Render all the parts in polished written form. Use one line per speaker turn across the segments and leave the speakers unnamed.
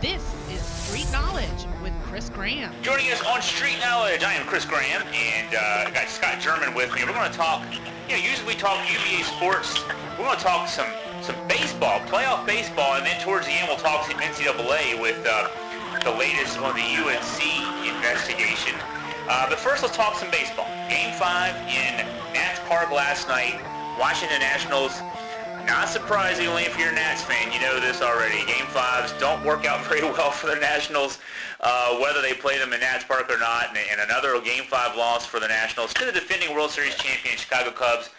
This is Street Knowledge with Chris Graham.
Joining us on Street Knowledge, I am Chris Graham, and I got Scott German with me. We're going to talk, usually we talk UVA sports. We're going to talk some baseball, playoff baseball, and then towards the end we'll talk some NCAA with the latest on the UNC investigation. But first, let's talk some baseball. Game 5 in Nats Park last night. Washington Nationals, not surprisingly if you're a Nats fan, you know this already. Game 5s don't work out very well for the Nationals, whether they play them in Nats Park or not. And another Game 5 loss for the Nationals to the defending World Series champion Chicago Cubs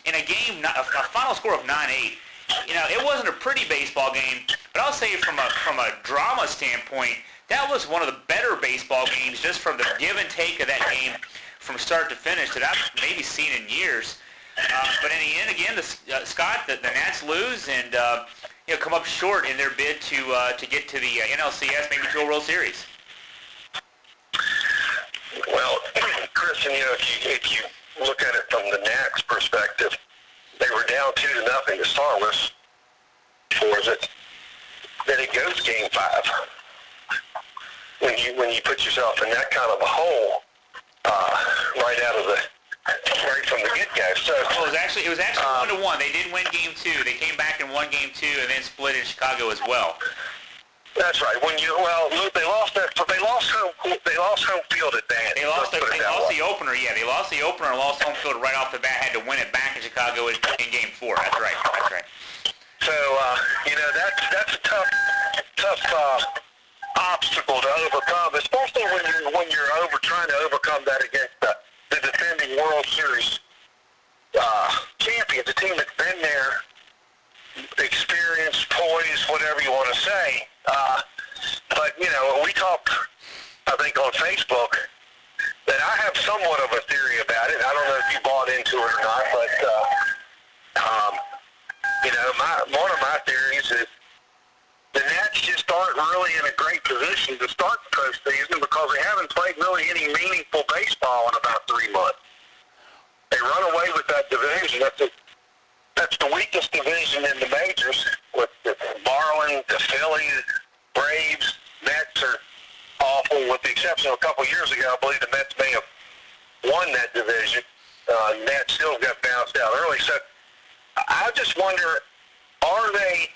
in a game, a final score of 9-8. It wasn't a pretty baseball game, but I'll say from a drama standpoint, that was one of the better baseball games just from the give and take of that game from start to finish that I've maybe seen in years. But in the end, again, Scott, the Nats lose and come up short in their bid to get to the NLCS, maybe to a World Series.
Well, Chris, if you look at it from the Nats' perspective, they were down 2-0 to start with. Then it goes Game 5. When you put yourself in that kind of a hole, right from the get-go. So
it was actually 1-1. They did win Game 2. They came back and won Game 2, and then split in Chicago as well.
That's right. They lost home field advantage.
They lost the opener. Yeah, they lost the opener and lost home field right off the bat. Had to win it back in Chicago in Game 4. That's right.
So that's a tough obstacle to overcome, especially when you're trying to overcome that against the defending World Series champions, a team that's been there, experienced, poised, whatever you want to say. But we talked, I think, on Facebook that I have somewhat of a theory about it. I don't know if you bought into it or not, but one of my theories is the Nats just aren't really in a great position to start the postseason because they haven't played really any meaningful baseball in about 3 months. They run away with that division. That's the weakest division in the majors with the Marlins, the Phillies, Braves. Mets are awful, with the exception of a couple years ago. I believe the Mets may have won that division. Nats still got bounced out early. So I just wonder, are they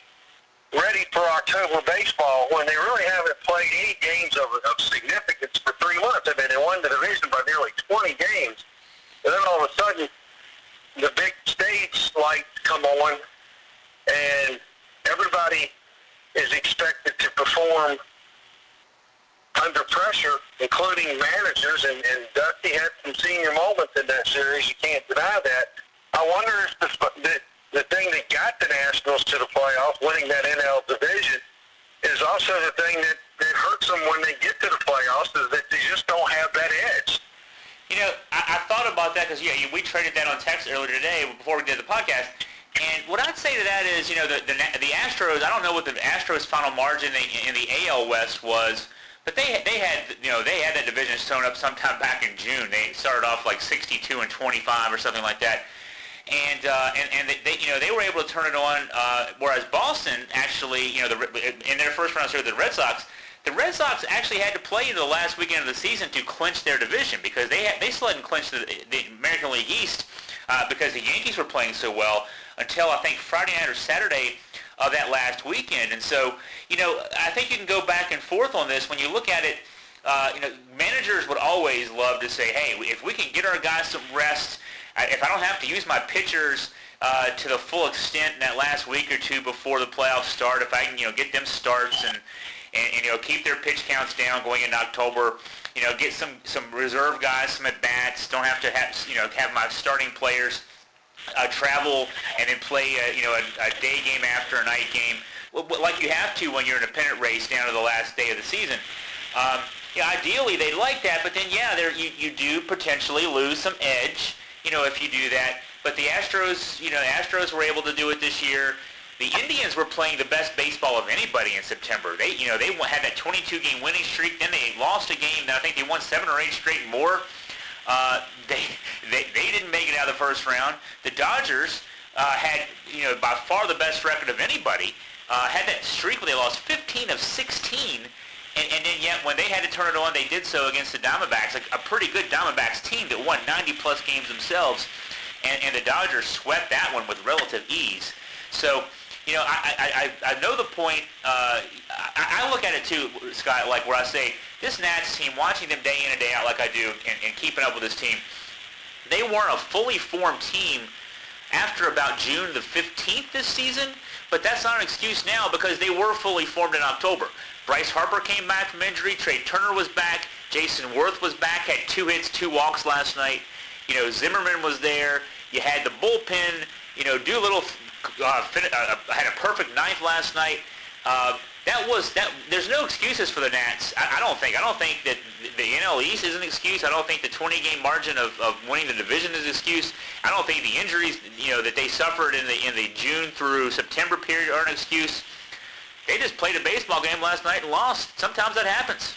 ready for October baseball when they really haven't played any games of significance for 3 months? I mean, they won the division by nearly 20 games. And then all of a sudden, the big stage lights come on, and everybody is expected to perform under pressure, including managers, and Dusty had some senior moments in that series. You can't deny that. I wonder if the thing that got the Nationals to the playoffs, winning that NL division, is also the thing that hurts them when they get to the playoffs, is that they just don't have that edge.
I thought about that because, we traded that on text earlier today before we did the podcast. And what I'd say to that is, the Astros, I don't know what the Astros' final margin in the AL West was, but they had that division sewn up sometime back in June. They started off like 62-25 or something like that. And they were able to turn it on, whereas Boston actually, in their first round series with the Red Sox actually had to play into the last weekend of the season to clinch their division because they still hadn't clinched the American League East because the Yankees were playing so well until I think Friday night or Saturday of that last weekend. And so, I think you can go back and forth on this. When you look at it, managers would always love to say, hey, if we can get our guys some rest, if I don't have to use my pitchers to the full extent in that last week or two before the playoffs start, if I can, get them starts and keep their pitch counts down going into October, get some reserve guys some at bats, don't have to have my starting players travel and then play a day game after a night game, like you have to when you're in a pennant race down to the last day of the season. Ideally they'd like that, but then you do potentially lose some edge, if you do that. But the Astros were able to do it this year. The Indians were playing the best baseball of anybody in September. They had that 22-game winning streak. Then they lost a game. I think they won 7 or 8 straight more. They didn't make it out of the first round. The Dodgers had by far the best record of anybody. had that streak where they lost 15 of 16, and then yet when they had to turn it on, they did so against the Diamondbacks, like a pretty good Diamondbacks team that won 90-plus games themselves, and the Dodgers swept that one with relative ease. So, I know the point. I look at it too, Scott, like where I say, this Nats team, watching them day in and day out like I do, and keeping up with this team, they weren't a fully formed team after about June the 15th this season, but that's not an excuse now because they were fully formed in October. Bryce Harper came back from injury. Trey Turner was back. Jason Worth was back, had 2 hits, 2 walks last night. Zimmerman was there. You had the bullpen. Doolittle had a perfect ninth last night. There's no excuses for the Nats. I don't think that the NL East is an excuse. I don't think the 20-game margin of winning the division is an excuse. I don't think the injuries that they suffered in the June through September period are an excuse. They just played a baseball game last night and lost. Sometimes that happens.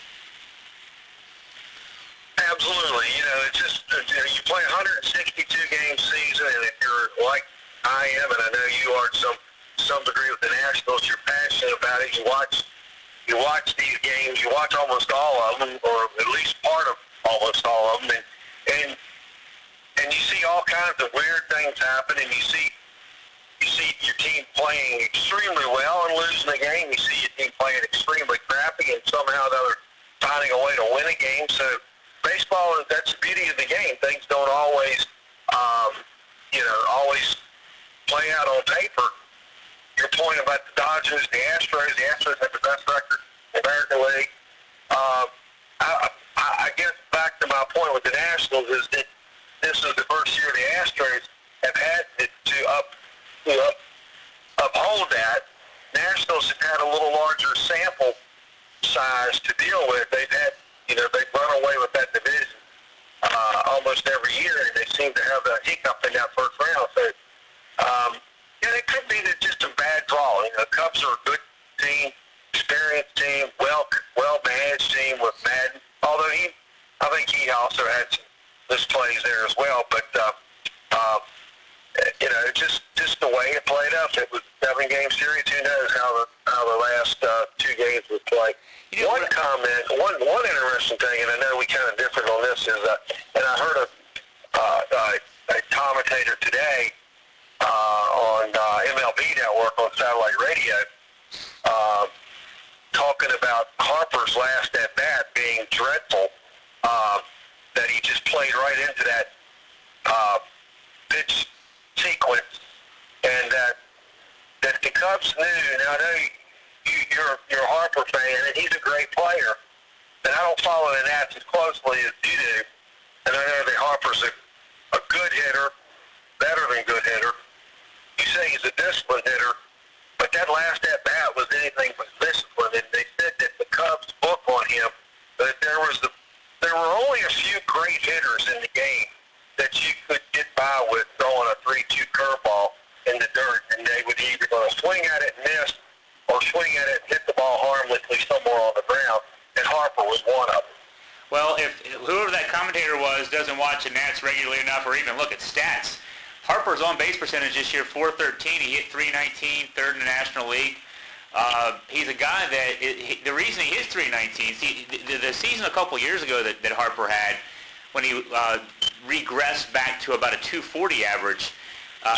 Absolutely. It's just you play a 162-game season, and if you're like I am, and I know you are to some degree with the Nationals, you're passionate about it. You watch these games. You watch almost all of them, or at least part of almost all of them, and you see all kinds of weird things happen, and you see your team playing extremely well and losing a game. You see your team playing extremely crappy, and somehow they're finding a way to win a game. So baseball, that's the beauty of the game. Things don't always, always play out on paper. Your point about the Dodgers, the Astros have the best record in the American League. I guess back to my point with the Nationals is that this is the first year the Astros have had to uphold that. Nationals have had a little larger sample size to deal with. They've run away with that division almost every year, and they seem to have a hiccup in that first round. So, it could be that just a bad draw. The Cubs are a good team, experienced team, well-managed team with Madden. Although I think he also had some misplays there as well. But just the way it played out. It was a 7-game series. Who knows how the last 2 games would play. One comment, one interesting thing, and I know we kind of differed on this, is and I heard a commentator today on MLB Network on satellite radio talking about Harper's last at bat being dreadful. That he just played right into that pitch sequence, and that the Cubs knew. Now I know you're a Harper fan, and he's a great player. And I don't follow the Nats as closely as you do. And I know that Harper's a good hitter, better than good hitter. You say he's a disciplined hitter, but that last at bat was anything but disciplined. And they said that the Cubs book on him that there were only a few great hitters in the game that you could get by with throwing a 3-2 curveball in the dirt, and they would either going to swing at it and miss, or swing at it and hit the ball harmlessly somewhere on the ground, and Harper was one of them.
Well, if whoever that commentator was doesn't watch the Nats regularly enough or even look at stats, Harper's on-base percentage this year, .413. He hit .319, third in the National League. He's a guy that, the reason he hits .319, see, the season a couple years ago that Harper had, when he regressed back to about a .240 average,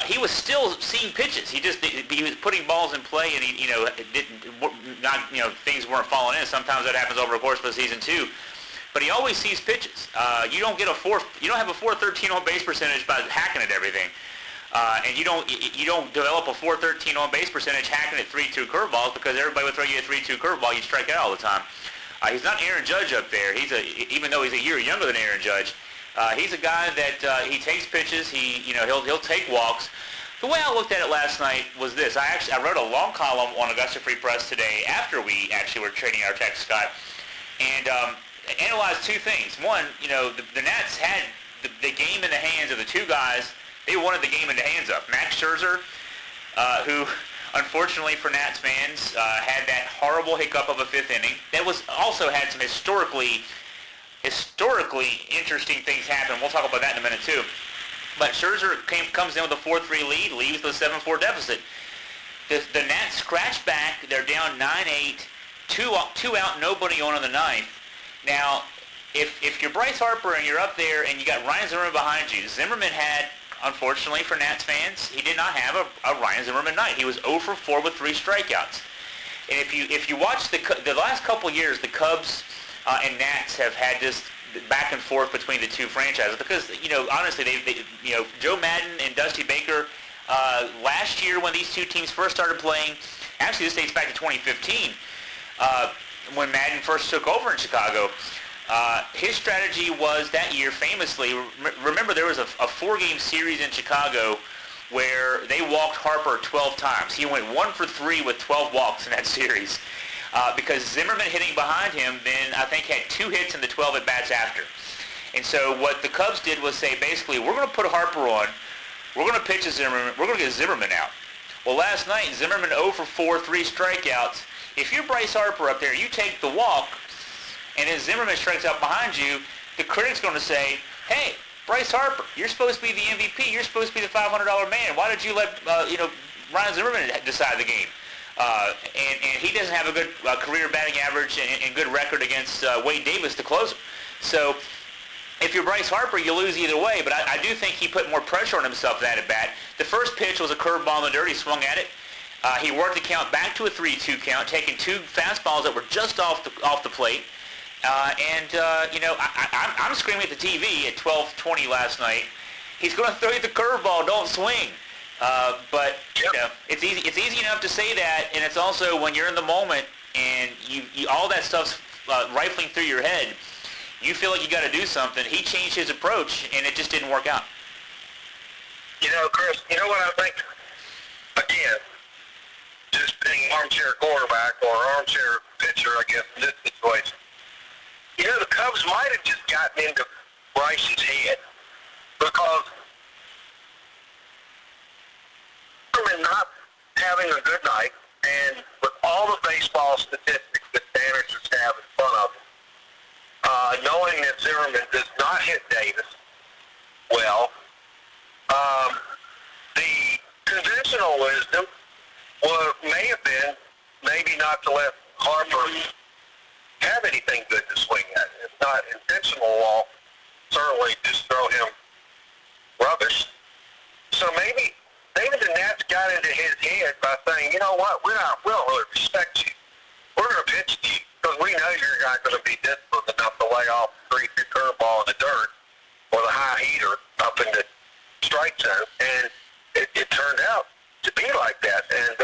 he was still seeing pitches. He was putting balls in play, and things weren't falling in. Sometimes that happens over the course of the season too. But he always sees pitches. You don't have a .413 on base percentage by hacking at everything, and you don't develop a .413 on base percentage hacking at 3-2 curveballs, because everybody would throw you a 3-2 curveball, you strike out all the time. He's not Aaron Judge up there. Even though he's a year younger than Aaron Judge. He's a guy that he takes pitches. He'll take walks. The way I looked at it last night was this. I wrote a long column on Augusta Free Press today after we actually were trading our text, Scott, and analyzed 2 things. One, the Nats had the game in the hands of the 2 guys they wanted the game in the hands of. Max Scherzer, who unfortunately for Nats fans had that horrible hiccup of a 5th inning. That was also had some historically interesting things happen. We'll talk about that in a minute too. But Scherzer comes in with a 4-3 lead, leaves with a 7-4 deficit. the Nats scratch back. They're down 9-8, two out, nobody on in the ninth. Now, if you're Bryce Harper and you're up there and you got Ryan Zimmerman behind you, Zimmerman had, unfortunately for Nats fans, he did not have a Ryan Zimmerman night. He was 0 for 4 with 3 strikeouts. And if you watch the last couple of years, the Cubs and Nats have had this back and forth between the two franchises because, honestly, they Joe Madden and Dusty Baker, last year when these two teams first started playing, actually this dates back to 2015, when Madden first took over in Chicago. His strategy was that year, famously, remember there was a 4-game series in Chicago where they walked Harper 12 times. He went 1 for 3 with 12 walks in that series because Zimmerman hitting behind him then I think had 2 hits in the 12 at-bats after. And so what the Cubs did was say, basically, we're going to put Harper on, we're going to pitch a Zimmerman, we're going to get Zimmerman out. Well, last night, Zimmerman 0 for 4, 3 strikeouts. If you're Bryce Harper up there, you take the walk, and then Zimmerman strikes out behind you, the critic's going to say, hey, Bryce Harper, you're supposed to be the MVP. You're supposed to be the $500 man. Why did you let Ryan Zimmerman decide the game? And he doesn't have a good career batting average and good record against Wade Davis, the closer. So if you're Bryce Harper, you lose either way. But I do think he put more pressure on himself that at bat. The first pitch was a curveball in the dirt. He swung at it. He worked the count back to a 3-2 count, taking 2 fastballs that were just off the plate. I'm screaming at the TV at 12:20 last night. He's going to throw you the curveball. Don't swing. But it's easy enough to say that, and it's also when you're in the moment and you all that stuff's rifling through your head. You feel like you got to do something. He changed his approach, and it just didn't work out.
Chris, you know what I think? Again, just being armchair quarterback or armchair pitcher, I guess, in this situation. The Cubs might have just gotten into Bryce's head because Zimmerman not having a good night, and with all the baseball statistics that managers have in front of them, knowing that Zimmerman does not hit Davis well, the conventional wisdom may have been maybe not to let Harper have anything good to swing at. It's not intentional at all. Certainly just throw him rubbish. So maybe the Nats got into his head by saying, you know what, we don't really respect you. We're going to pitch to you because we know you're not going to be disciplined enough to lay off a 3-2 curveball in the dirt or the high heater up in the strike zone. And it turned out to be like that. And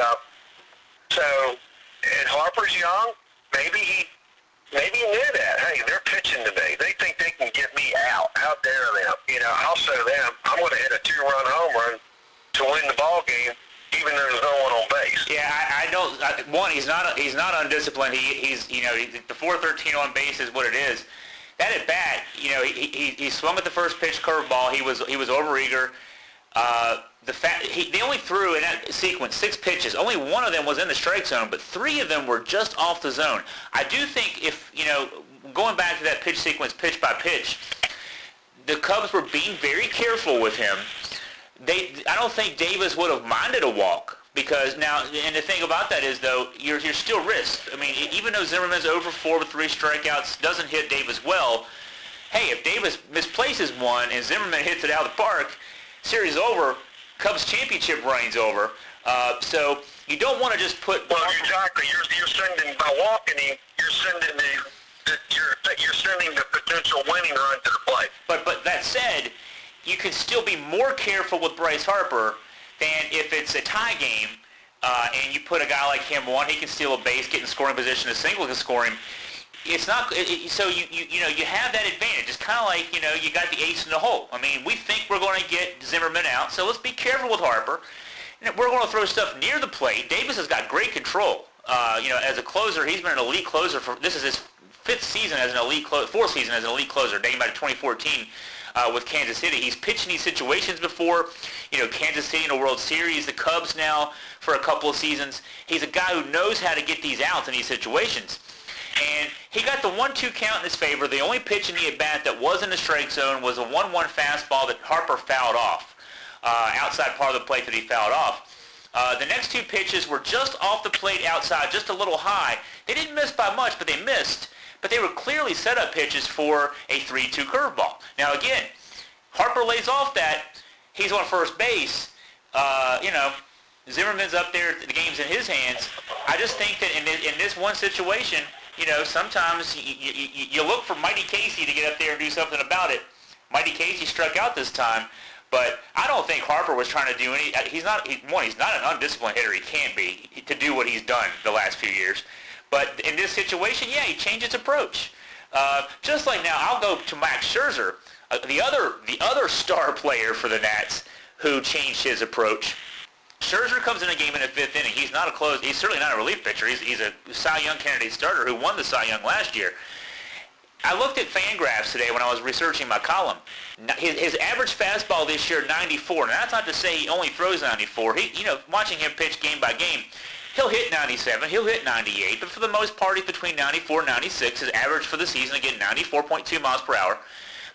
and Harper's young. Maybe he knew that. Hey, they're pitching to me. They think they can get me out. How dare them? I'll show them. I'm going to hit a 2-run home run to win the ball game, even though there's no one on base.
Yeah, I don't. One, he's not undisciplined. He's the 4-13 on base is what it is. That at bat, he swung at the first pitch curveball. He was overeager. They only threw in that sequence 6 pitches. Only one of them was in the strike zone, but 3 of them were just off the zone. I do think if, going back to that pitch sequence, pitch by pitch, the Cubs were being very careful with him. I don't think Davis would have minded a walk because now, and the thing about that is, though, you're still risked. I mean, even though Zimmerman's over 4 with 3 strikeouts, doesn't hit Davis well, hey, if Davis misplaces one and Zimmerman hits it out of the park, series over, Cubs championship reign's over. So you don't want to just put.
Well, exactly. You're sending by walking him. You're sending the potential winning run to the plate.
But that said, you can still be more careful with Bryce Harper than if it's a tie game and you put a guy like him on. He can steal a base, get in scoring position. A single can score him. It's not so you have that advantage. It's kind of like you got the ace in the hole. I mean, we think we're going to get Zimmerman out, so let's be careful with Harper. We're going to throw stuff near the plate. Davis has got great control. As a closer, he's been an elite closer this is his 4th season as an elite closer, dating back to 2014 with Kansas City. He's pitched in these situations before. Kansas City in a World Series, the Cubs now for a couple of seasons. He's a guy who knows how to get these outs in these situations. And he got the 1-2 count in his favor. The only pitch in the at-bat that was in the strike zone was a 1-1 fastball that Harper fouled off, outside part of the plate that he fouled off. The next two pitches were just off the plate outside, just a little high. They didn't miss by much, but they missed. But they were clearly set-up pitches for a 3-2 curveball. Now, again, Harper lays off that. He's on first base. Zimmerman's up there. The game's in his hands. I just think that in this one situation, sometimes you look for Mighty Casey to get up there and do something about it. Mighty Casey struck out this time. But I don't think Harper was trying to do any. He's not an undisciplined hitter. He can't be to do what he's done the last few years. But in this situation, yeah, he changed his approach. Just like now, I'll go to Max Scherzer, the other star player for the Nats, who changed his approach. Scherzer comes in a game in the fifth inning. He's not a close. He's certainly not a relief pitcher. He's a Cy Young candidate starter who won the Cy Young last year. I looked at Fangraphs today when I was researching my column. His average fastball this year, 94. Now, that's not to say he only throws 94. Watching him pitch game by game, he'll hit 97, he'll hit 98, but for the most part, he's between 94 and 96. His average for the season, again, 94.2 miles per hour.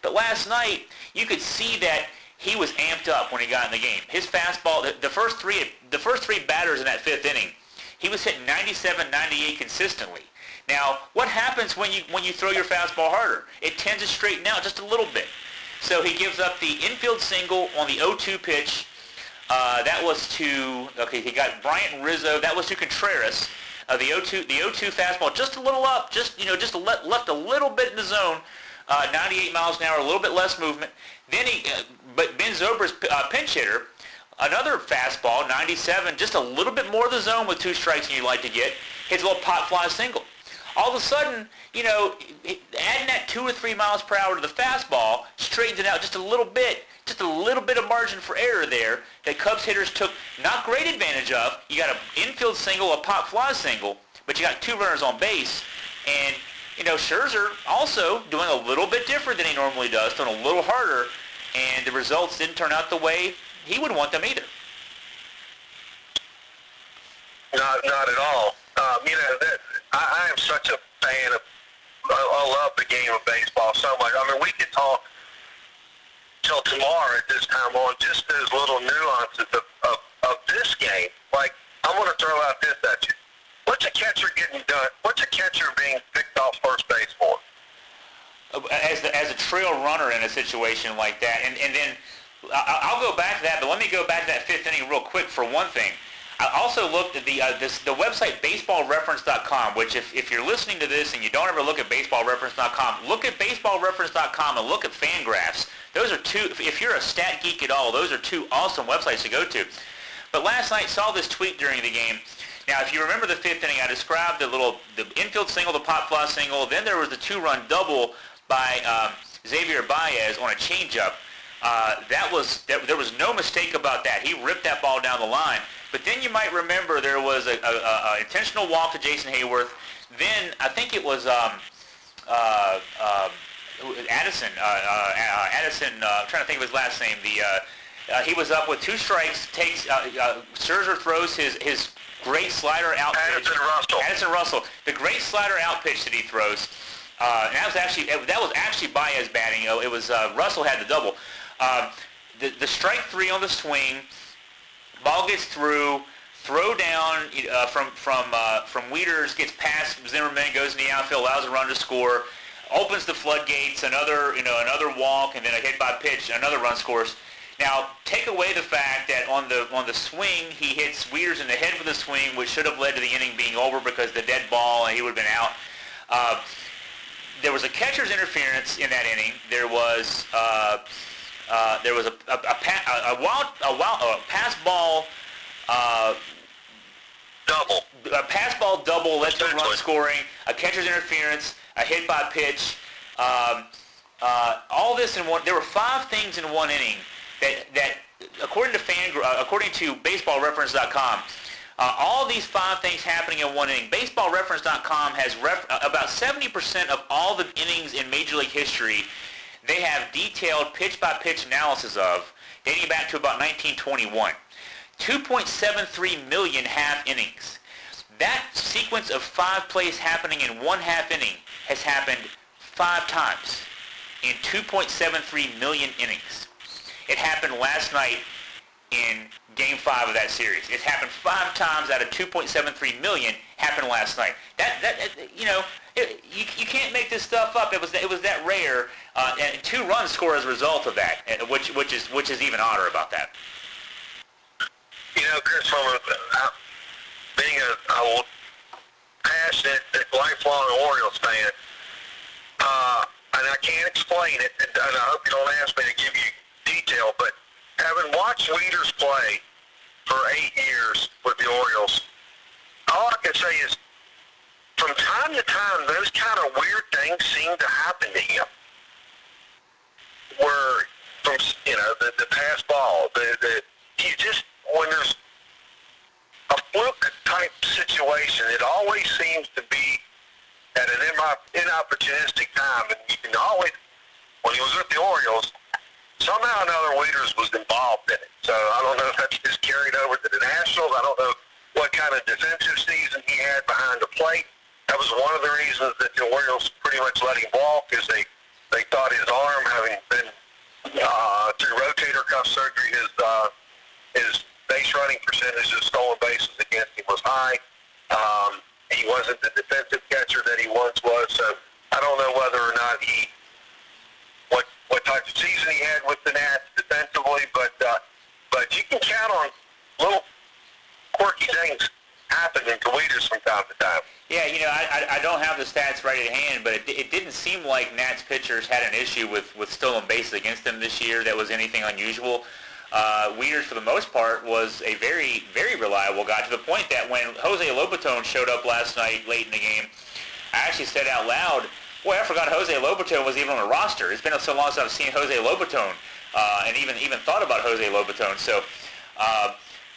But last night, you could see that he was amped up when he got in the game. His fastball, the first three batters in that fifth inning, he was hitting 97, 98 consistently. Now, what happens when you throw your fastball harder? It tends to straighten out just a little bit. So he gives up the infield single on the 0-2 pitch. He got Bryant Rizzo. That was to Contreras. The 0-2 fastball, just a little up, left a little bit in the zone. 98 miles an hour, a little bit less movement. Then but Ben Zobrist's pinch hitter, another fastball, 97, just a little bit more of the zone with two strikes than you'd like to get. Hits a little pop fly single. All of a sudden, adding that 2 or 3 miles per hour to the fastball straightens it out just a little bit of margin for error there that Cubs hitters took not great advantage of. You got an infield single, a pop fly single, but you got two runners on base. And, Scherzer also doing a little bit different than he normally does, doing a little harder, and the results didn't turn out the way he would want them either.
Not at all. I am such a fan of. I love the game of baseball so much. I mean, we could talk till tomorrow at this time on just those little nuances of this game. Like, I'm going to throw out this at you. What's a catcher getting done? What's a catcher being picked off first base for?
As a trail runner in a situation like that, and then I'll go back to that, but let me go back to that fifth inning real quick for one thing. I also looked at the website baseballreference.com, which if you're listening to this and you don't ever look at baseballreference.com, look at baseballreference.com and look at Fangraphs. Those are two, if you're a stat geek at all, those are two awesome websites to go to. But last night saw this tweet during the game. Now, if you remember the fifth inning, I described the infield single, the pop fly single. Then there was the two-run double by Xavier Baez on a changeup. There was no mistake about that. He ripped that ball down the line. But then you might remember there was a intentional walk to Jason Hayworth. Then I think it was Addison. I'm trying to think of his last name. He was up with two strikes. Scherzer throws his great slider out pitch. Addison Russell. The great slider out pitch that he throws. And that was actually Baez batting. It was Russell had the double. The strike three on the swing. Ball gets through, throw down from Wieters, gets past Zimmerman, goes in the outfield, allows a run to score, opens the floodgates, another walk, and then a hit by pitch, another run scores. Now, take away the fact that on the swing, he hits Wieters in the head for the swing, which should have led to the inning being over because the dead ball, and he would have been out. There was a catcher's interference in that inning. There was a pass ball
double.
A pass ball double led to run scoring. A catcher's interference. A hit by pitch. All this in one. There were 5 things in one inning that according to BaseballReference.com. All these 5 things happening in one inning. BaseballReference.com has about 70% of all the innings in Major League history. They have detailed pitch-by-pitch analysis of, dating back to about 1921. 2.73 million half innings. That sequence of 5 plays happening in one half inning has happened 5 times in 2.73 million innings. It happened last night in Game 5 of that series. It's happened 5 times out of 2.73 million happened last night. You can't make this stuff up. It was that rare, and 2 runs score as a result of that, which is even odder about that.
Chris, from being a passionate, lifelong Orioles fan, and I can't explain it, and I hope you don't ask me to give you detail, but having watched Wieters play for 8 years with the Orioles, all I can say is from time to time, those kind of weird things seem to happen to him. Where, from, the pass ball, when there's a fluke-type situation, it always seems to be at an inopportunistic time, and you can always, when he was with the Orioles, somehow or another Wieters was involved in it. So I don't know if that's just carried over to the Nationals. I don't know what kind of defensive season he had behind the plate. That was one of the reasons that the Orioles pretty much let him walk, is they thought his arm, having been through rotator cuff surgery, his base running percentage of stolen bases against him was high. He wasn't the defensive catcher that he once was, so I don't know whether or not what type of season he had with the Nats defensively, but you can count on little quirky things happening to Wieters from time to time.
Yeah, I don't have the stats right at hand, but it didn't seem like Nats pitchers had an issue with stolen bases against them this year that was anything unusual. Wieters, for the most part, was a very, very reliable guy, to the point that when Jose Lobaton showed up last night late in the game, I actually said out loud, boy, I forgot Jose Lobaton was even on the roster. It's been so long since I've seen Jose Lobaton, and even thought about Jose Lobaton. So,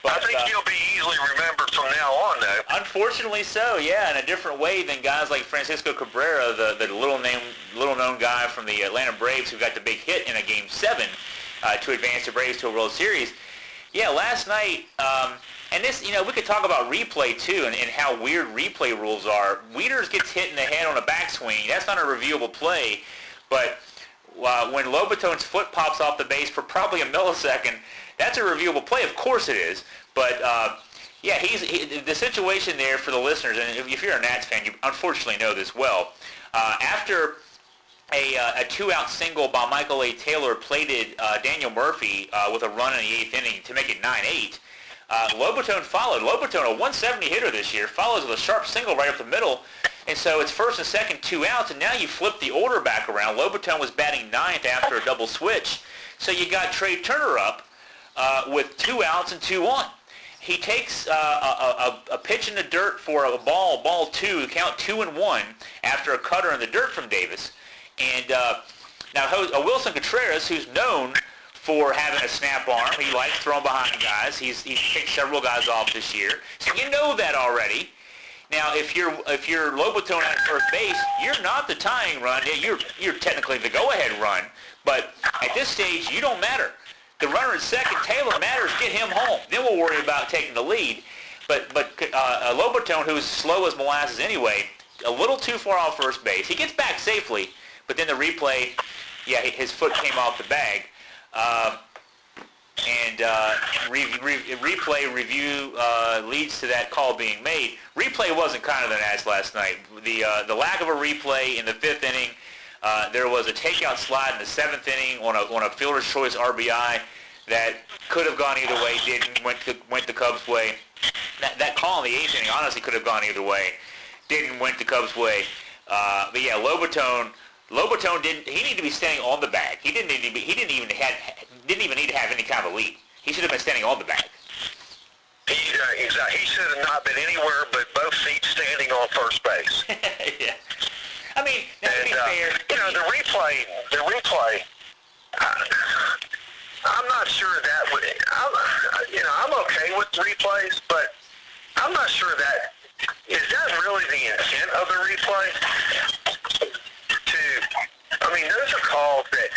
I think he'll be easily remembered from now on, though.
Unfortunately so, yeah, in a different way than guys like Francisco Cabrera, the little-known guy from the Atlanta Braves who got the big hit in a Game 7 to advance the Braves to a World Series. Yeah, last night, and this, we could talk about replay, too, and how weird replay rules are. Wieters gets hit in the head on a backswing. That's not a reviewable play, but when Lobaton's foot pops off the base for probably a millisecond, that's a reviewable play. Of course it is. But, yeah, the situation there for the listeners, and if you're a Nats fan, you unfortunately know this well. After a 2-out single by Michael A. Taylor plated Daniel Murphy with a run in the 8th inning to make it 9-8, Lobaton followed. Lobaton, a 170 hitter this year, follows with a sharp single right up the middle. And so it's first and second, 2 outs, and now you flip the order back around. Lobaton was batting 9th after a double switch. So you got Trey Turner up with 2 outs and 2 on. He takes a pitch in the dirt for a ball 2, count 2-1 after a cutter in the dirt from Davis. And now Wilson Contreras, who's known for having a snap arm, he likes throwing behind guys. He's kicked several guys off this year, so you know that already. Now, if you're Lobaton at first base, you're not the tying run. You're technically the go-ahead run, but at this stage, you don't matter. The runner at second, Taylor, matters. Get him home. Then we'll worry about taking the lead. But Lobaton, who's slow as molasses anyway, a little too far off first base. He gets back safely, but then the replay, yeah, his foot came off the bag. Replay review leads to that call being made. Replay wasn't kind of the Nats last night. The lack of a replay in the 5th inning, there was a takeout slide in the 7th inning on a fielder's choice RBI that could have gone either way, didn't, went the Cubs' way. That call in the 8th inning honestly could have gone either way, didn't, went the Cubs' way. But yeah, Lobaton didn't. He needed to be standing on the bag. He didn't even need to have any kind of a lead. He should have been standing on the bag.
Exactly. He should have not been anywhere but both feet standing on first base.
Yeah. I mean, now, to be fair,
the replay. I'm not sure that would. I'm okay with replays, but I'm not sure that is that really the intent of the replay. Those are calls that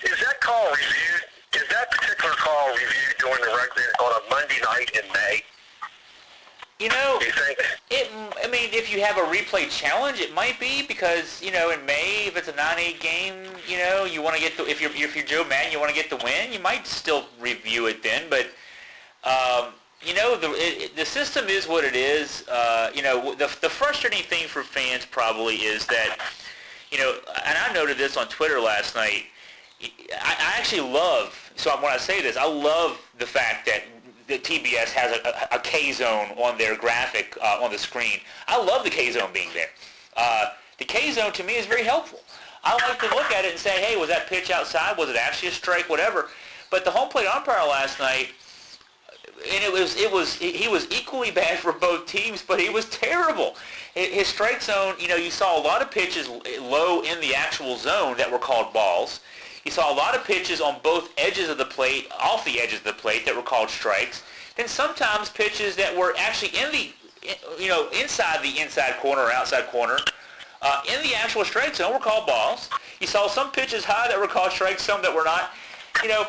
is that call reviewed? Is that particular call reviewed during the regular on a Monday night in May?
You know,
do you think?
if you have a replay challenge, it might be because, you know, in May, if it's a 9-8 game, you know, you want to get if you're Joe Madden, you want to get the win, you might still review it then. But you know, the system is what it is. You know, the frustrating thing for fans probably is that, you know, and I noted this on Twitter last night. I actually love, so when I say this, I love the fact that the TBS has a K-zone on their graphic on the screen. I love the K-zone being there. The K-zone to me is very helpful. I like to look at it and say, hey, was that pitch outside? Was it actually a strike? Whatever. But the home plate umpire last night, and he was equally bad for both teams, but he was terrible. His strike zone, you know, you saw a lot of pitches low in the actual zone that were called balls. You saw a lot of pitches on both edges of the plate, off the edges of the plate, that were called strikes. Then sometimes pitches that were actually inside the inside corner or outside corner, in the actual strike zone were called balls. You saw some pitches high that were called strikes, some that were not. You know,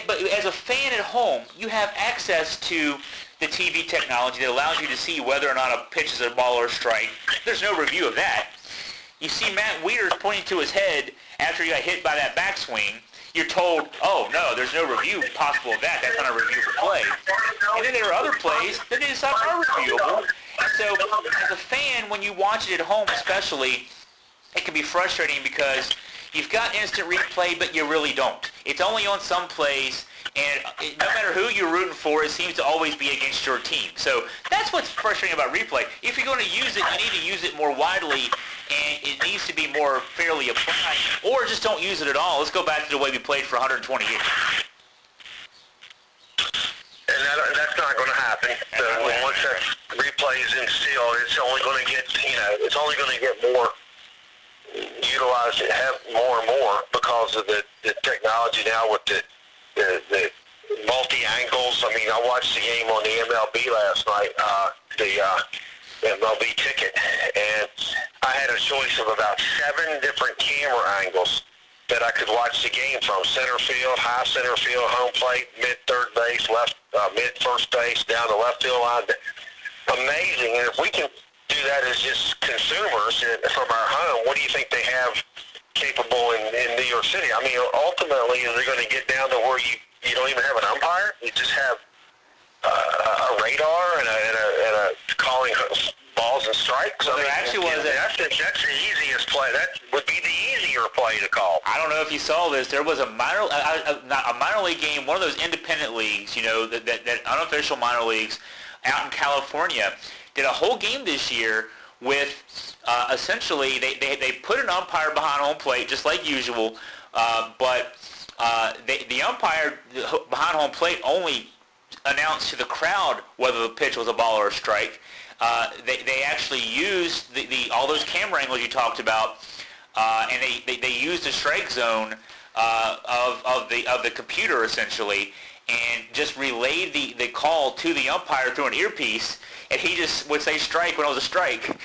but as a fan at home, you have access to the TV technology that allows you to see whether or not a pitch is a ball or a strike. There's no review of that. You see Matt Wieters pointing to his head after he got hit by that backswing. You're told, oh, no, there's no review possible of that. That's not a review for play. And then there are other plays that they decide are reviewable. And so as a fan, when you watch it at home especially, it can be frustrating because you've got instant replay, but you really don't. It's only on some plays, and no matter who you're rooting for, it seems to always be against your team. So that's what's frustrating about replay. If you're going to use it, you need to use it more widely, and it needs to be more fairly applied, or just don't use it at all. Let's go back to the way we played for 120 years.
And that's not going to happen. Once that replay is instilled, it's only going to get more utilized, have more and more because of the technology now with the multi-angles. I mean, I watched the game on the MLB last night, the MLB ticket, and I had a choice of about 7 different camera angles that I could watch the game from: center field, high center field, home plate, mid third base, left, mid first base, down the left field line. Amazing. And if we can do that as just consumers from our home, what do you think they have capable in New York City? I mean, ultimately, is it going to get down to where you don't even have an umpire? You just have a radar and a calling balls and strikes?
Well, that's
the easiest play. That would be the easier play to call.
I don't know if you saw this. There was a minor league game, one of those independent leagues, you know, that unofficial minor leagues out in California, did a whole game this year with essentially they put an umpire behind home plate just like usual, but the umpire behind home plate only announced to the crowd whether the pitch was a ball or a strike. They actually used all those camera angles you talked about, and they used the strike zone of the computer essentially, and just relayed the call to the umpire through an earpiece, and he just would say strike when it was a strike.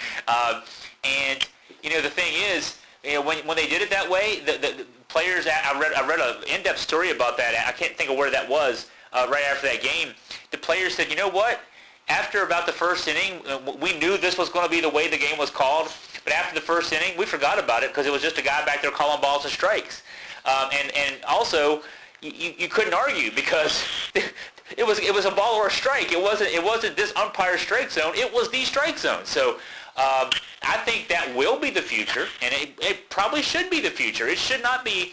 And you know, the thing is, you know, when they did it that way, the players, I read an in-depth story about that. I can't think of where that was. Right after that game, the players said, you know what? After about the first inning, we knew this was going to be the way the game was called. But after the first inning, we forgot about it because it was just a guy back there calling balls and strikes. And also, you couldn't argue because it was a ball or a strike. It wasn't this umpire strike zone. It was the strike zone. So I think that will be the future, and it probably should be the future. It should not be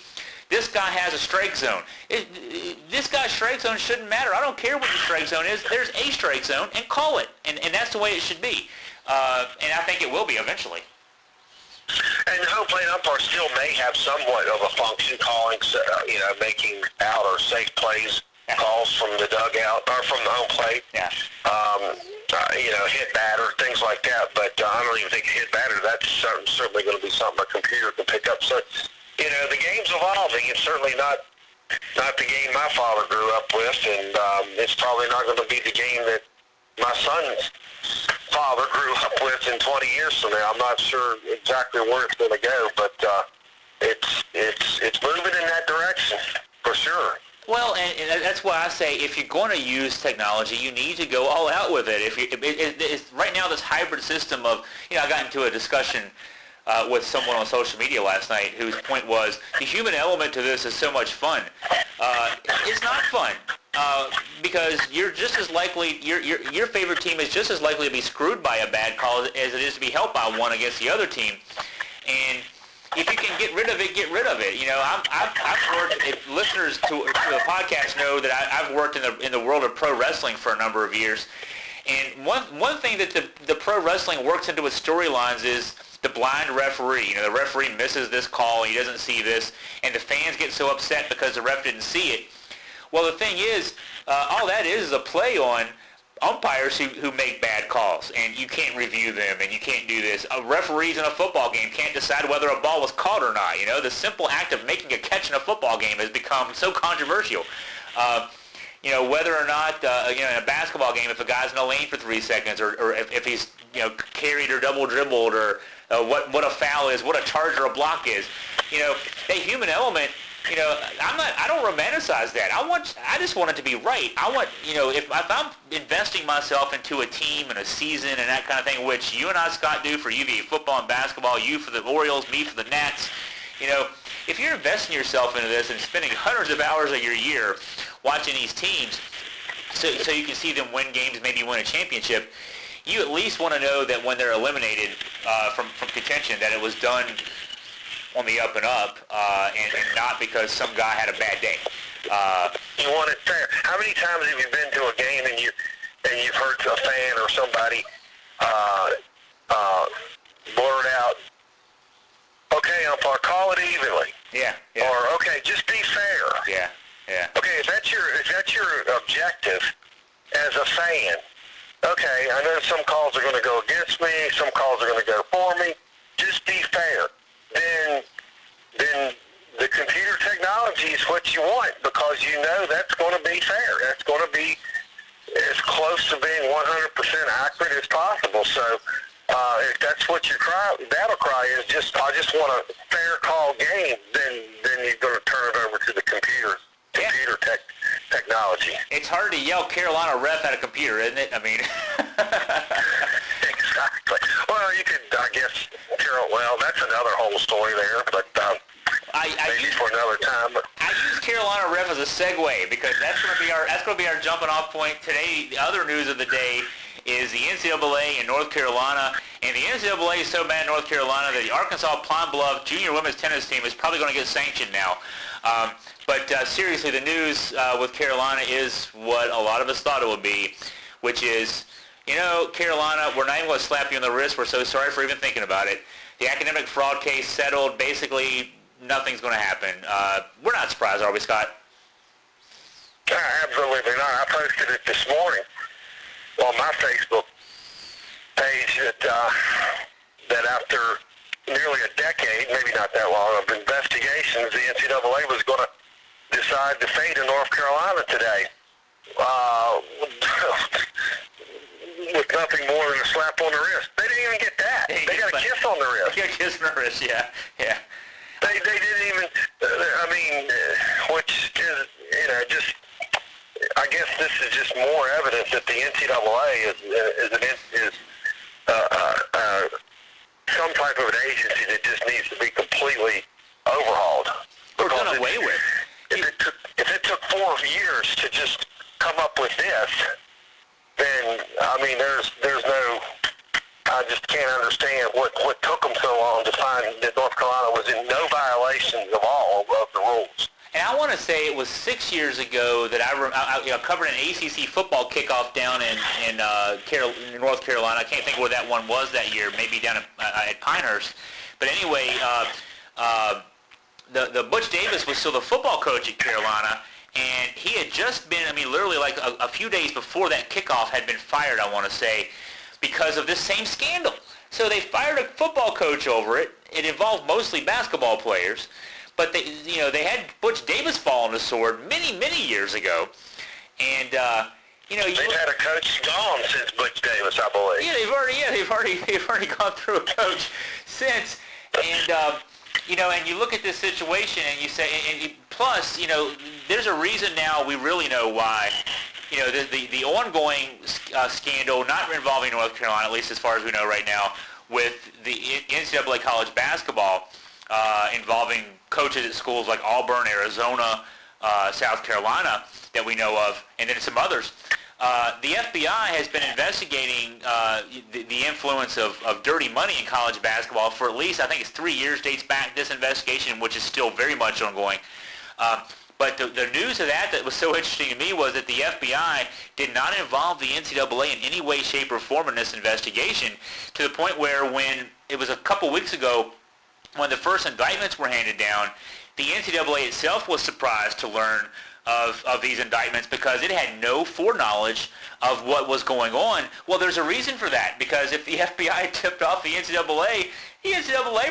this guy has a strike zone. This guy's strike zone shouldn't matter. I don't care what the strike zone is. There's a strike zone, and call it. And that's the way it should be. And I think it will be eventually.
And the home plate umpire still may have somewhat of a function, calling, making out or safe plays, calls from the dugout or from the home plate.
Yeah.
Hit batter, things like that. But I don't even think hit batter. That's certainly going to be something a computer can pick up. So, the game's evolving. It's certainly not the game my father grew up with, and it's probably not going to be the game that my son's father grew up with in 20 years from now. I'm not sure exactly where it's going to go, but it's moving in that direction for sure.
Well, and that's why I say if you're going to use technology, you need to go all out with it. It's right now this hybrid system of, I got into a discussion with someone on social media last night whose point was the human element to this is so much fun. It's not fun because you're just as likely, your favorite team is just as likely to be screwed by a bad call as it is to be helped by one against the other team. And if you can get rid of it, get rid of it. I've worked. If listeners to the podcast know that I've worked in the world of pro wrestling for a number of years, and one thing that the pro wrestling works into its storylines is the blind referee. The referee misses this call, he doesn't see this, and the fans get so upset because the ref didn't see it. Well, the thing is, all that is a play on umpires who make bad calls, and you can't review them, and you can't do this. Referees in a football game can't decide whether a ball was caught or not. The simple act of making a catch in a football game has become so controversial. Whether or not, in a basketball game, if a guy's in a lane for 3 seconds, or if he's, carried or double dribbled, or what a foul is, what a charge or a block is. That human element, I don't romanticize that. I just want it to be right. I want, if I'm investing myself into a team and a season and that kind of thing, which you and I, Scott, do for UVA football and basketball, you for the Orioles, me for the Nats, if you're investing yourself into this and spending hundreds of hours of your year watching these teams so you can see them win games, maybe win a championship, you at least want to know that when they're eliminated from contention, that it was done on the up and up, and not because some guy had a bad day.
You want it fair. How many times have you been to a game and you've heard a fan or somebody blurt out, "Okay, umpire, call it evenly."
Yeah.
Or, "Okay, just be fair."
Yeah.
Okay, if that's your objective as a fan, okay, I know some calls are going to go against me, some calls are going to go for me. Just be fair. Then the computer technology is what you want, because that's going to be fair. That's going to be as close to being 100% accurate as possible. So if that's what your battle cry is, I just want a fair call game, then you're going to turn it over to the computer technology.
It's hard to yell Carolina ref at a computer, isn't it? I mean...
Exactly. Well, you could, I guess, well, that's another whole story there, but maybe for another time. But
I use Carolina ref as a segue because that's going to be our jumping off point today. The other news of the day is the NCAA in North Carolina, and the NCAA is so bad in North Carolina that the Arkansas Pine Bluff junior women's tennis team is probably going to get sanctioned now. But seriously, the news with Carolina is what a lot of us thought it would be, which is, Carolina, we're not even going to slap you on the wrist. We're so sorry for even thinking about it. The academic fraud case settled. Basically, nothing's going to happen. We're not surprised, are we, Scott?
Absolutely not. I posted it this morning on my Facebook page that after nearly a decade, maybe not that long, of investigations, the NCAA was going to decide the fate of North Carolina today. With nothing more than a slap on the wrist. They didn't even get that. They got a kiss on the wrist.
They got a kiss on the wrist, yeah.
They didn't even, which is, just, I guess this is just more evidence that the NCAA is some type of an agency that just needs to be completely overhauled.
Or done away with.
If it took 4 years to just come up with this, then, there's no, I just can't understand what took them so long to find that North Carolina was in no violations of all of the rules.
And I want to say it was 6 years ago that I covered an ACC football kickoff down in North Carolina. I can't think where that one was that year, maybe down at Pinehurst. But anyway, the Butch Davis was still the football coach at Carolina, and he had just been, literally like a few days before that kickoff had been fired, I want to say, because of this same scandal. So they fired a football coach over it. It involved mostly basketball players. But they had Butch Davis fall on the sword many, many years ago. And, they've
had a coach gone since Butch Davis, I believe.
Yeah, they've already gone through a coach since. And, and you look at this situation and you say, and plus, there's a reason now we really know why. The ongoing scandal, not involving North Carolina, at least as far as we know right now, with the NCAA college basketball involving coaches at schools like Auburn, Arizona, South Carolina that we know of, and then some others. The FBI has been investigating the influence of dirty money in college basketball for at least, I think it's 3 years dates back, this investigation, which is still very much ongoing. But the news of that was so interesting to me was that the FBI did not involve the NCAA in any way, shape, or form in this investigation, to the point where when it was a couple weeks ago when the first indictments were handed down, the NCAA itself was surprised to learn of these indictments because it had no foreknowledge of what was going on. Well, there's a reason for that, because if the FBI tipped off the NCAA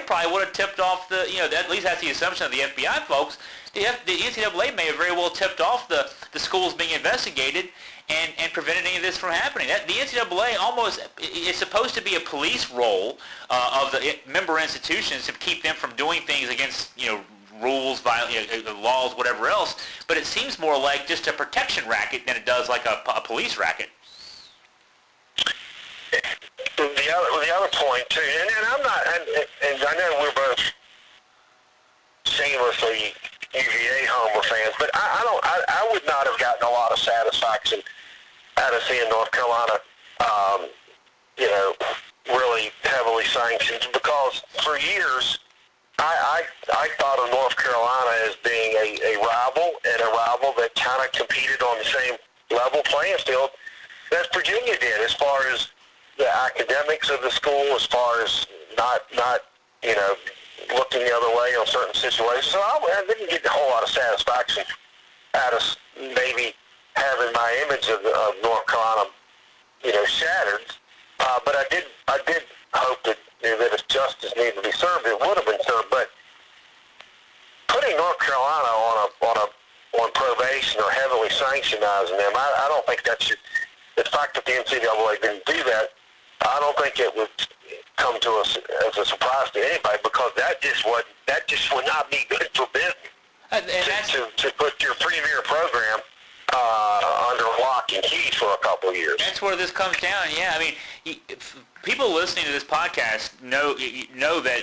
probably would have tipped off at least that's the assumption of the FBI folks. The NCAA may have very well tipped off the schools being investigated and prevented any of this from happening. The NCAA almost is supposed to be a police role of the member institutions to keep them from doing things against rules, laws, whatever else. But it seems more like just a protection racket than it does like a police racket.
The other point too, and I'm not, and I know we're both shamelessly UVA Homer fans, but I would not have gotten a lot of satisfaction out of seeing North Carolina, really heavily sanctioned, because for years I thought of North Carolina as being a rival, and a rival that kind of competed on the same level playing field that Virginia did, as far as the academics of the school, as far as not looking the other way on certain situations. So I didn't get a whole lot of satisfaction out of maybe having my image of North Carolina, shattered. But I did hope that if justice needed to be served, it would have been served. But putting North Carolina on probation or heavily sanctionizing them, I don't think that should. The fact that the NCAA didn't do that, I don't think it would come to us as a surprise to anybody, because that just would not be good for business. To put your premier program under lock and key for a couple of years.
That's where this comes down. Yeah, I mean, people listening to this podcast know that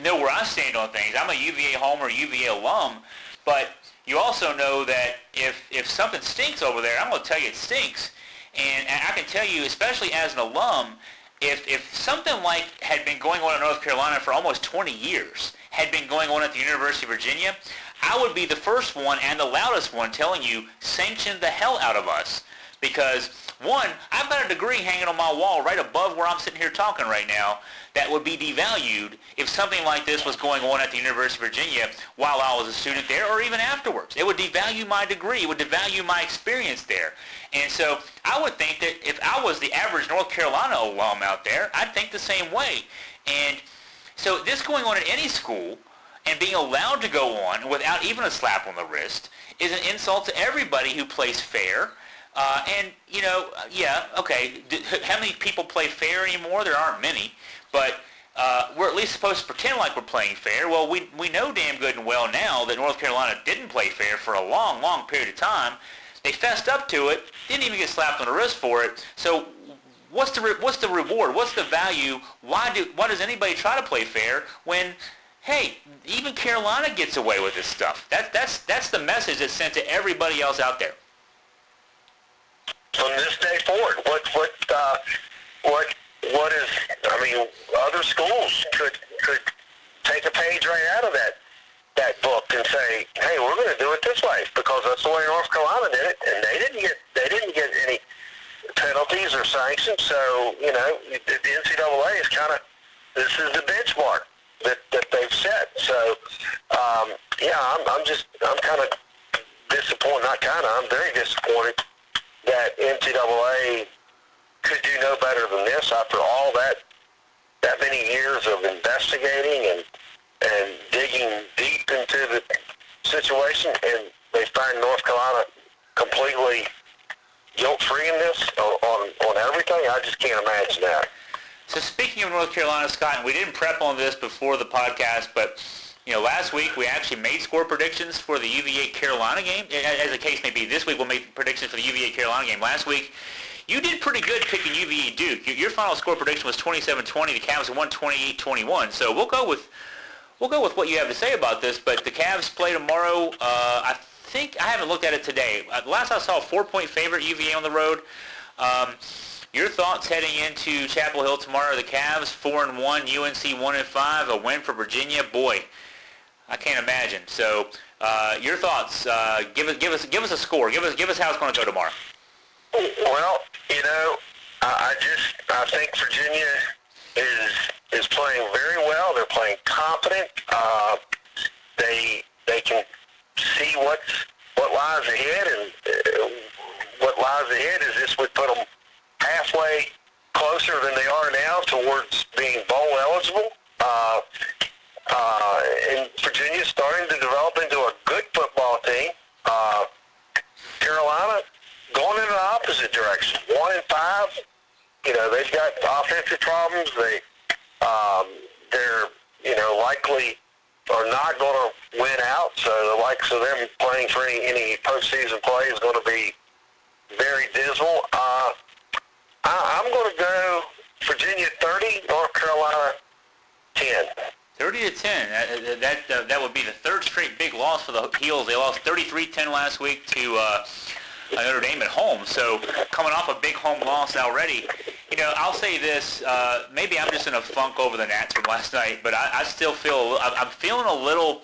know where I stand on things. I'm a UVA homer, UVA alum, but you also know that if something stinks over there, I'm going to tell you it stinks. And I can tell you, especially as an alum, if something like had been going on in North Carolina for almost 20 years, had been going on at the University of Virginia, I would be the first one and the loudest one telling you, sanction the hell out of us. Because, one, I've got a degree hanging on my wall right above where I'm sitting here talking right now that would be devalued if something like this was going on at the University of Virginia while I was a student there, or even afterwards. It would devalue my degree. It would devalue my experience there. And so I would think that if I was the average North Carolina alum out there, I'd think the same way. And so this going on at any school and being allowed to go on without even a slap on the wrist is an insult to everybody who plays fair. How many people play fair anymore? There aren't many, but we're at least supposed to pretend like we're playing fair. Well, we know damn good and well now that North Carolina didn't play fair for a long, long period of time. They fessed up to it, didn't even get slapped on the wrist for it. So what's the reward? What's the value? Why does anybody try to play fair when, hey, even Carolina gets away with this stuff? That's the message that's sent to everybody else out there.
From this day forward, what is? I mean, other schools could take a page right out of that book and say, hey, we're going to do it this way because that's the way North Carolina did it, and they didn't get any penalties or sanctions. So the NCAA is kind of, this is the benchmark that they've set. So I'm kind of disappointed. I'm very disappointed that NCAA could do no better than this after all that many years of investigating and digging deep into the situation, and they find North Carolina completely guilt-free in this on everything. I just can't imagine that.
So speaking of North Carolina, Scott, and we didn't prep on this before the podcast, but last week we actually made score predictions for the UVA-Carolina game. As the case may be, this week we'll make predictions for the UVA-Carolina game. Last week, you did pretty good picking UVA-Duke. Your final score prediction was 27-20. The Cavs won 28-21. So we'll go with what you have to say about this. But the Cavs play tomorrow. I haven't looked at it today. Last I saw, a 4-point favorite, UVA on the road. Your thoughts heading into Chapel Hill tomorrow? The Cavs 4-1, UNC 1-5, a win for Virginia. Boy, I can't imagine. So, your thoughts? Give us a score. Give us how it's going to go tomorrow.
Well, I think Virginia is playing very well. They're playing confident. They can see what lies ahead, and what lies ahead is this would put them halfway closer than they are now towards being bowl eligible. And Virginia's starting to develop into a good football team. Carolina going in the opposite direction. 1-5. They've got offensive problems. They're likely are not going to win out. So the likes of them playing for any postseason play is going to be very dismal. I'm going to go Virginia 30, North Carolina 10.
30-10. That would be the third straight big loss for the Heels. They lost 33-10 last week to Notre Dame at home. So coming off a big home loss already. I'll say this. Maybe I'm just in a funk over the Nats from last night, but I still feel I'm a little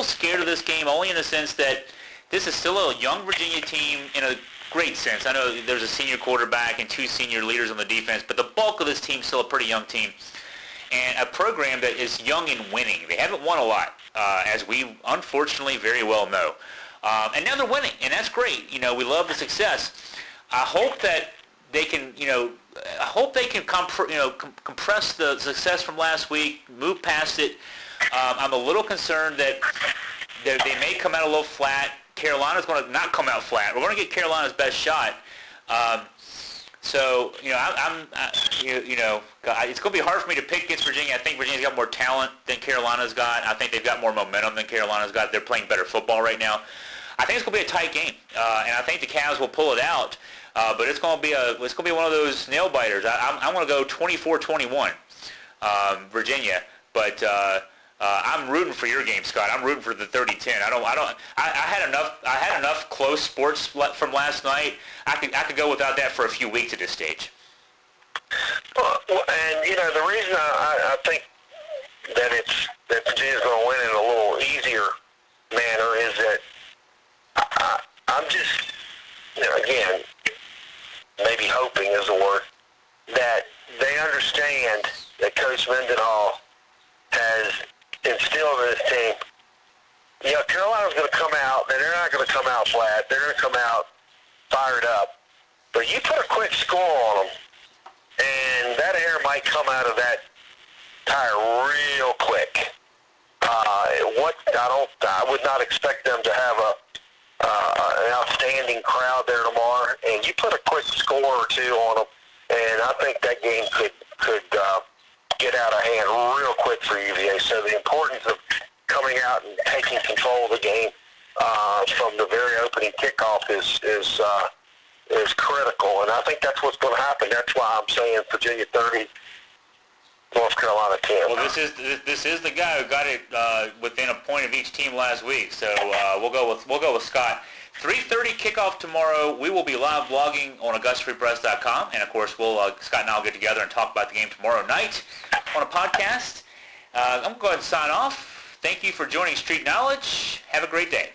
scared of this game, only in the sense that this is still a young Virginia team in a great sense. I know there's a senior quarterback and 2 senior leaders on the defense, but the bulk of this team is still a pretty young team. And a program that is young and winning. They haven't won a lot, as we unfortunately very well know. And now they're winning, and that's great. We love the success. I hope that they can, compress the success from last week, move past it. I'm a little concerned that they may come out a little flat. Carolina's going to not come out flat. We're going to get Carolina's best shot. So, it's going to be hard for me to pick against Virginia. I think Virginia's got more talent than Carolina's got. I think they've got more momentum than Carolina's got. They're playing better football right now. I think it's going to be a tight game, and I think the Cavs will pull it out. But it's going to be one of those nail biters. I'm going to go 24-21, Virginia. But I'm rooting for your game, Scott. I'm rooting for the 30-10. I had enough close sports from last night. I could go without that for a few weeks at this stage.
Well, and the reason I think that Virginia's going to win in a little easier manner is that I'm just again maybe hoping is the word that they understand that Coach Mendenhall has instilled in his team. Carolina's going to come out, and they're not going to come out flat. They're going to come out fired up. But you put a quick score on them, and that air might come out of that tire real quick. I would not expect them to have an outstanding crowd there tomorrow. And you put a quick score or two on them, and I think that game could get out of hand real quick for UVA. So the importance of coming out and taking control of the game from the very opening kickoff is critical, and I think that's what's going to happen. That's why I'm saying Virginia 30, North Carolina 10.
Well, this is the guy who got it within a point of each team last week. So we'll go with Scott. 3:30 kickoff tomorrow. We will be live blogging on AugustaFreePress.com, and of course, Scott and I will get together and talk about the game tomorrow night on a podcast. I'm going to go ahead and sign off. Thank you for joining Street Knowledge. Have a great day.